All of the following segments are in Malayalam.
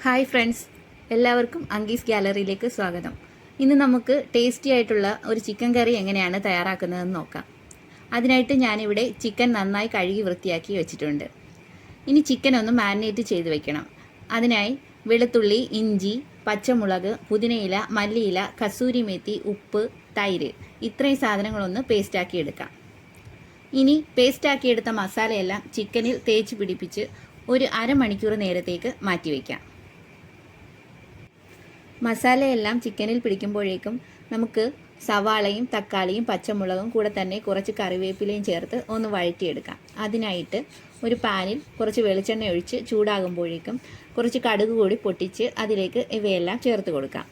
ഹായ് ഫ്രണ്ട്സ്, എല്ലാവർക്കും അങ്കീസ് ഗാലറിയിലേക്ക് സ്വാഗതം. ഇന്ന് നമുക്ക് ടേസ്റ്റി ആയിട്ടുള്ള ഒരു ചിക്കൻ കറി എങ്ങനെയാണ് തയ്യാറാക്കുന്നതെന്ന് നോക്കാം. അതിനായിട്ട് ഞാനിവിടെ ചിക്കൻ നന്നായി കഴുകി വൃത്തിയാക്കി വെച്ചിട്ടുണ്ട്. ഇനി ചിക്കൻ ഒന്ന് മാരിനേറ്റ് ചെയ്ത് വെക്കണം. അതിനായി വെളുത്തുള്ളി, ഇഞ്ചി, പച്ചമുളക്, പുതിനയില, മല്ലിയില, കസൂരി മേത്തി, ഉപ്പ്, തൈര് ഇത്രയും സാധനങ്ങളൊന്ന് പേസ്റ്റാക്കി എടുക്കാം. ഇനി പേസ്റ്റാക്കിയെടുത്ത മസാലയെല്ലാം ചിക്കനിൽ തേച്ച് പിടിപ്പിച്ച് ഒരു അരമണിക്കൂർ നേരത്തേക്ക് മാറ്റിവെക്കാം. മസാലയെല്ലാം ചിക്കനിൽ പിടിക്കുമ്പോഴേക്കും നമുക്ക് സവാളയും തക്കാളിയും പച്ചമുളകും കൂടെ തന്നെ കുറച്ച് കറിവേപ്പിലയും ചേർത്ത് ഒന്ന് വഴറ്റിയെടുക്കാം. അതിനായിട്ട് ഒരു പാനിൽ കുറച്ച് വെളിച്ചെണ്ണ ഒഴിച്ച് ചൂടാകുമ്പോഴേക്കും കുറച്ച് കടുക് കൂടി പൊട്ടിച്ച് അതിലേക്ക് ഇവയെല്ലാം ചേർത്ത് കൊടുക്കാം.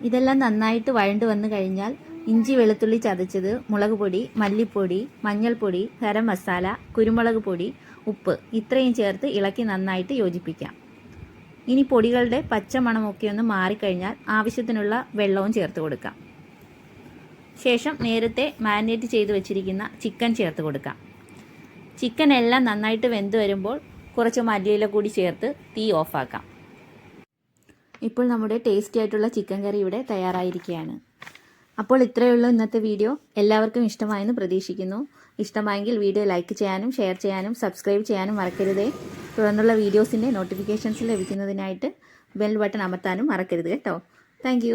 ഇതെല്ലാം നന്നായിട്ട് വഴണ്ട് വന്നു കഴിഞ്ഞാൽ ഇഞ്ചി വെളുത്തുള്ളി ചതച്ചത്, മുളക് പൊടി, മല്ലിപ്പൊടി, മഞ്ഞൾപ്പൊടി, ഗരം മസാല, കുരുമുളക് പൊടി, ഉപ്പ് ഇത്രയും ചേർത്ത് ഇളക്കി നന്നായിട്ട് യോജിപ്പിക്കാം. ഇനി പൊടികളുടെ പച്ചമണമൊക്കെ ഒന്ന് മാറിക്കഴിഞ്ഞാൽ ആവശ്യത്തിനുള്ള വെള്ളവും ചേർത്ത് കൊടുക്കാം. ശേഷം നേരത്തെ മാരിനേറ്റ് ചെയ്ത് വെച്ചിരിക്കുന്ന ചിക്കൻ ചേർത്ത് കൊടുക്കാം. ചിക്കൻ എല്ലാം നന്നായിട്ട് വെന്ത് വരുമ്പോൾ കുറച്ച് മല്ലിയില കൂടി ചേർത്ത് തീ ഓഫാക്കാം. ഇപ്പോൾ നമ്മുടെ ടേസ്റ്റി ആയിട്ടുള്ള ചിക്കൻ കറി ഇവിടെ തയ്യാറായിരിക്കുകയാണ്. അപ്പോൾ ഇത്രയേ ഉള്ളൂ ഇന്നത്തെ വീഡിയോ. എല്ലാവർക്കും ഇഷ്ടമായെന്ന് പ്രതീക്ഷിക്കുന്നു. ഇഷ്ടമായെങ്കിൽ വീഡിയോ ലൈക്ക് ചെയ്യാനും ഷെയർ ചെയ്യാനും സബ്സ്ക്രൈബ് ചെയ്യാനും മറക്കരുതേ. തുടർന്നുള്ള വീഡിയോസിൻ്റെ നോട്ടിഫിക്കേഷൻസ് ലഭിക്കുന്നതിനായിട്ട് ബെൽ ബട്ടൺ അമർത്താനും മറക്കരുത് കേട്ടോ. താങ്ക്